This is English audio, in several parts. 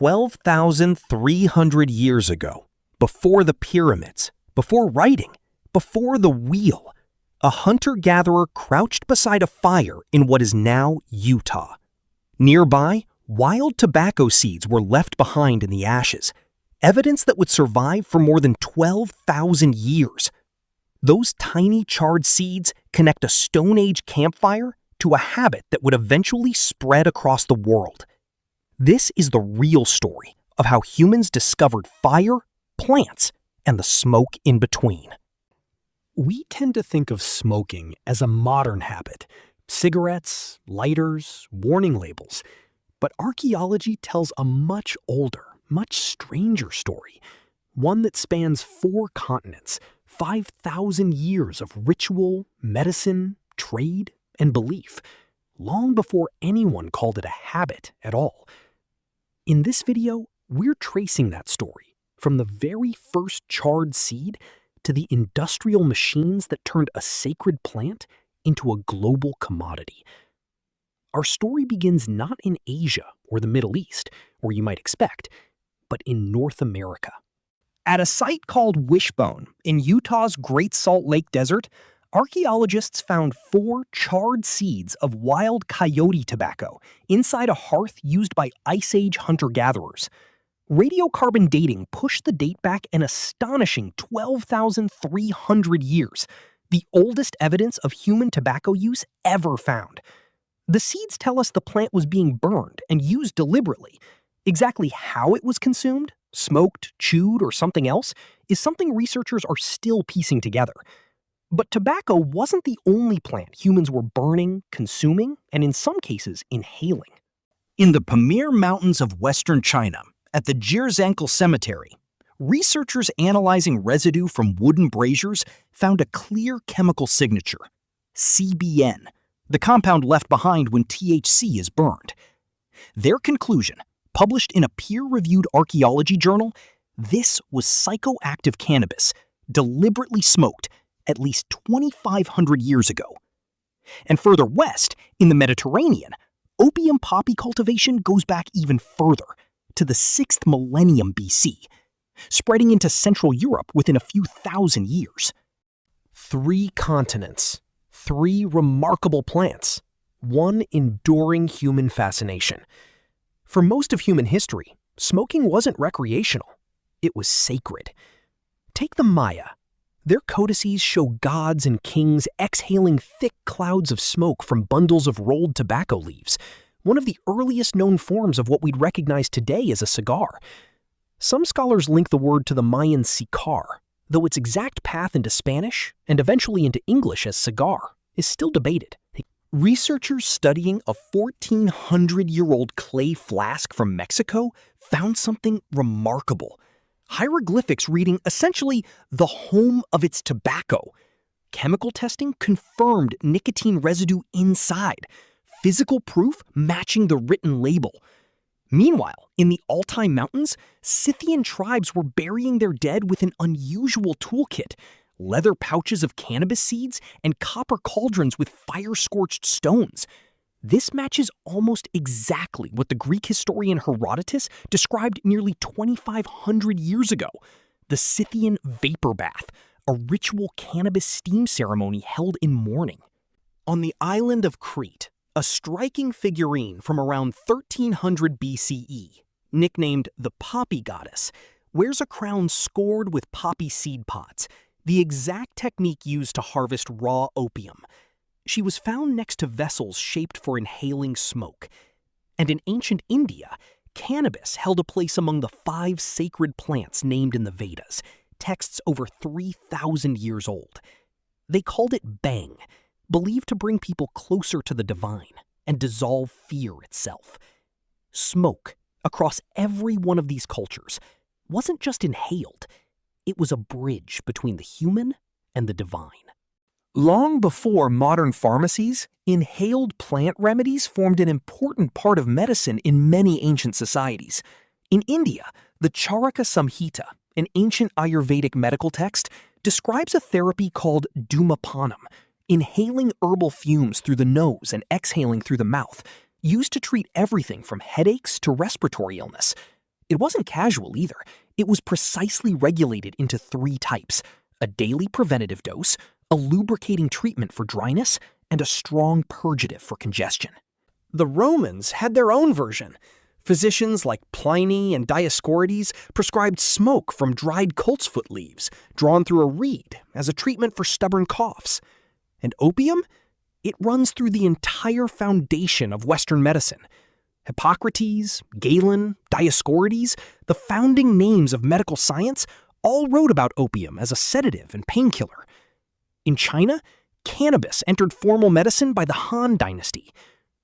12,300 years ago, before the pyramids, before writing, before the wheel, a hunter-gatherer crouched beside a fire in what is now Utah. Nearby, wild tobacco seeds were left behind in the ashes, evidence that would survive for more than 12,000 years. Those tiny charred seeds connect a Stone Age campfire to a habit that would eventually spread across the world. This is the real story of how humans discovered fire, plants, and the smoke in between. We tend to think of smoking as a modern habit. Cigarettes, lighters, warning labels. But archaeology tells a much older, much stranger story. One that spans 4 continents, 5,000 years of ritual, medicine, trade, and belief, long before anyone called it a habit at all. In this video, we're tracing that story from the very first charred seed to the industrial machines that turned a sacred plant into a global commodity. Our story begins not in Asia or the Middle East, where you might expect, but in North America. At a site called Wishbone in Utah's Great Salt Lake Desert, archaeologists found 4 charred seeds of wild coyote tobacco inside a hearth used by Ice Age hunter-gatherers. Radiocarbon dating pushed the date back an astonishing 12,300 years, the oldest evidence of human tobacco use ever found. The seeds tell us the plant was being burned and used deliberately. Exactly how it was consumed, smoked, chewed, or something else, is something researchers are still piecing together. But tobacco wasn't the only plant humans were burning, consuming, and in some cases, inhaling. In the Pamir Mountains of western China, at the Jirzhankal Cemetery, researchers analyzing residue from wooden braziers found a clear chemical signature, CBN, the compound left behind when THC is burned. Their conclusion, published in a peer-reviewed archaeology journal, this was psychoactive cannabis, deliberately smoked at least 2,500 years ago. And further west, in the Mediterranean, opium poppy cultivation goes back even further, to the 6th millennium BC, spreading into Central Europe within a few thousand years. 3 continents, 3 remarkable plants, 1 enduring human fascination. For most of human history, smoking wasn't recreational. It was sacred. Take the Maya. Their codices show gods and kings exhaling thick clouds of smoke from bundles of rolled tobacco leaves, one of the earliest known forms of what we'd recognize today as a cigar. Some scholars link the word to the Mayan sicar, though its exact path into Spanish, and eventually into English as cigar, is still debated. Researchers studying a 1,400-year-old clay flask from Mexico found something remarkable. Hieroglyphics reading essentially the home of its tobacco. Chemical testing confirmed nicotine residue inside, physical proof matching the written label. Meanwhile, in the Altai Mountains, Scythian tribes were burying their dead with an unusual toolkit: leather pouches of cannabis seeds and copper cauldrons with fire-scorched stones. This matches almost exactly what the Greek historian Herodotus described nearly 2,500 years ago: the Scythian vapor bath, a ritual cannabis steam ceremony held in mourning. On the island of Crete, a striking figurine from around 1300 BCE, nicknamed the Poppy Goddess, wears a crown scored with poppy seed pods, the exact technique used to harvest raw opium. She was found next to vessels shaped for inhaling smoke. And in ancient India, cannabis held a place among the 5 sacred plants named in the Vedas, texts over 3,000 years old. They called it bang, believed to bring people closer to the divine and dissolve fear itself. Smoke, across every one of these cultures, wasn't just inhaled. It was a bridge between the human and the divine. Long before modern pharmacies, inhaled plant remedies formed an important part of medicine in many ancient societies. In India, the Charaka Samhita, an ancient Ayurvedic medical text, describes a therapy called Dhumapanam, inhaling herbal fumes through the nose and exhaling through the mouth, used to treat everything from headaches to respiratory illness. It wasn't casual either. It was precisely regulated into 3 types: a daily preventative dose, a lubricating treatment for dryness, and a strong purgative for congestion. The Romans had their own version. Physicians like Pliny and Dioscorides prescribed smoke from dried coltsfoot leaves, drawn through a reed, as a treatment for stubborn coughs. And opium? It runs through the entire foundation of Western medicine. Hippocrates, Galen, Dioscorides, the founding names of medical science, all wrote about opium as a sedative and painkiller. In China, cannabis entered formal medicine by the Han Dynasty.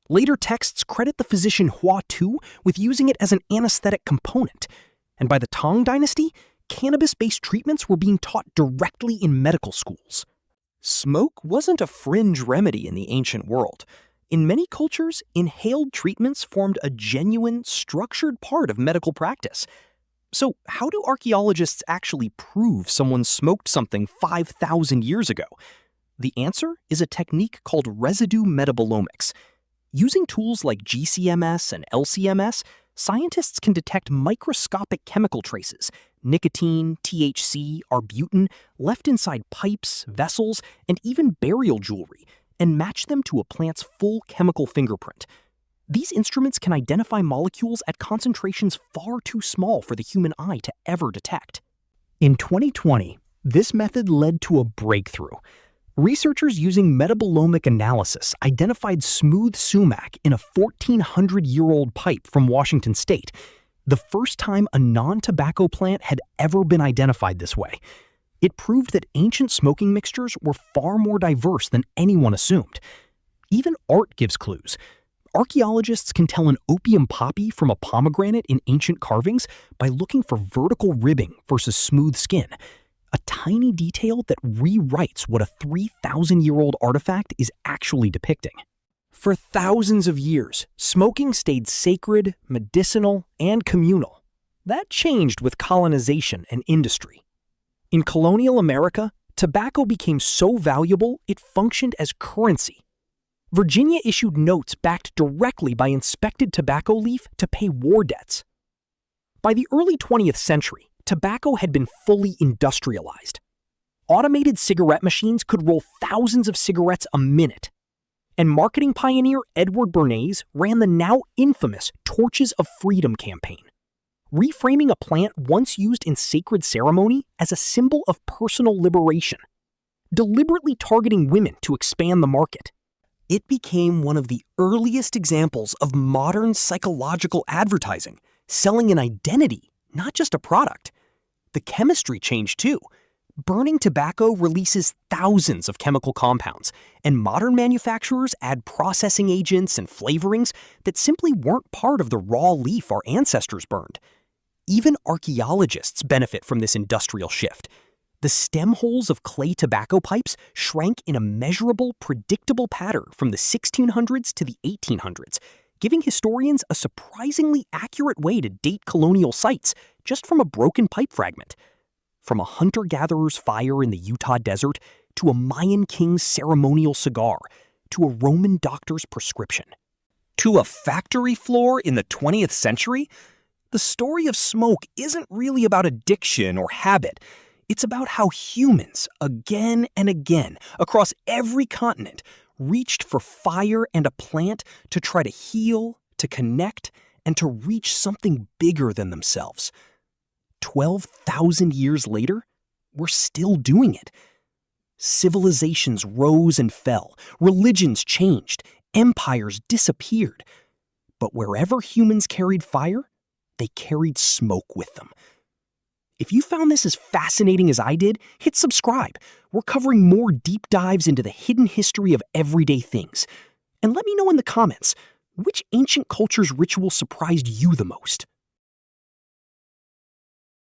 Later texts credit the physician Hua Tu with using it as an anesthetic component. And by the Tang Dynasty, cannabis-based treatments were being taught directly in medical schools. Smoke wasn't a fringe remedy in the ancient world. In many cultures, inhaled treatments formed a genuine, structured part of medical practice. So how do archaeologists actually prove someone smoked something 5,000 years ago? The answer is a technique called residue metabolomics. Using tools like GCMS and LCMS, scientists can detect microscopic chemical traces, nicotine, THC, arbutin, left inside pipes, vessels, and even burial jewelry, and match them to a plant's full chemical fingerprint. These instruments can identify molecules at concentrations far too small for the human eye to ever detect. In 2020, this method led to a breakthrough. Researchers using metabolomic analysis identified smooth sumac in a 1,400-year-old pipe from Washington state, the first time a non-tobacco plant had ever been identified this way. It proved that ancient smoking mixtures were far more diverse than anyone assumed. Even art gives clues. Archaeologists can tell an opium poppy from a pomegranate in ancient carvings by looking for vertical ribbing versus smooth skin, a tiny detail that rewrites what a 3,000-year-old artifact is actually depicting. For thousands of years, smoking stayed sacred, medicinal, and communal. That changed with colonization and industry. In colonial America, tobacco became so valuable it functioned as currency. Virginia issued notes backed directly by inspected tobacco leaf to pay war debts. By the early 20th century, tobacco had been fully industrialized. Automated cigarette machines could roll thousands of cigarettes a minute. And marketing pioneer Edward Bernays ran the now infamous Torches of Freedom campaign, reframing a plant once used in sacred ceremony as a symbol of personal liberation, deliberately targeting women to expand the market. It became one of the earliest examples of modern psychological advertising, selling an identity, not just a product. The chemistry changed too. Burning tobacco releases thousands of chemical compounds, and modern manufacturers add processing agents and flavorings that simply weren't part of the raw leaf our ancestors burned. Even archaeologists benefit from this industrial shift. The stem holes of clay tobacco pipes shrank in a measurable, predictable pattern from the 1600s to the 1800s, giving historians a surprisingly accurate way to date colonial sites just from a broken pipe fragment. From a hunter-gatherer's fire in the Utah desert, to a Mayan king's ceremonial cigar, to a Roman doctor's prescription, to a factory floor in the 20th century, the story of smoke isn't really about addiction or habit. It's about how humans, again and again, across every continent, reached for fire and a plant to try to heal, to connect, and to reach something bigger than themselves. 12,000 years later, we're still doing it. Civilizations rose and fell, religions changed, empires disappeared. But wherever humans carried fire, they carried smoke with them. If you found this as fascinating as I did, hit subscribe. We're covering more deep dives into the hidden history of everyday things. And let me know in the comments, which ancient culture's ritual surprised you the most?